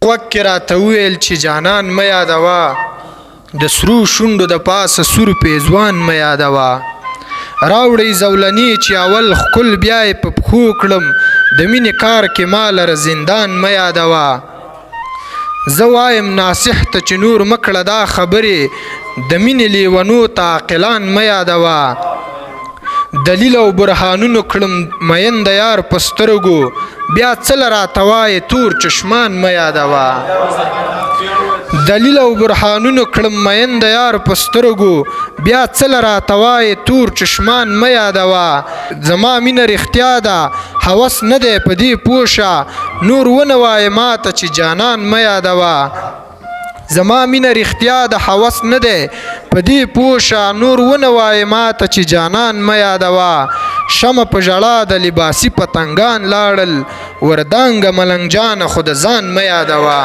غوږ کې راته وویل چې جانان مه یادوه د سرو شونډو د پاسه سور پیزوان مه یادوه راوړئ زولنې چې اول ښکل بیا یې په پښو کړم د مینې کار کې ما لره زندان مه یادوه زه وایم ناصح ته چې نور مه کړه دا خبرې د مینې لیونو ته عاقلان مه یادوه دلیل او برهانونو کړم مین د یار په سترګو بیا څه له راته وایې تور چشمان مه یادوه دلیل او برهانونو کړم مین د یار په سترګو بیا څه له راته وایې تور چشمان مه یادوه زما مینه رښتیا ده هوس نه دی په دې پوه شه نور ونه وایې ماته چې جانان مه یادوه زما مینه رښتیا د هوس نه دی په دې پوه شه نور ونه وایې ماته چې جانان مه یادوه شمه په ژړا د لباسي پتنګان لاړل وردانګه ملنګ جانه خو د ځان مه یادوه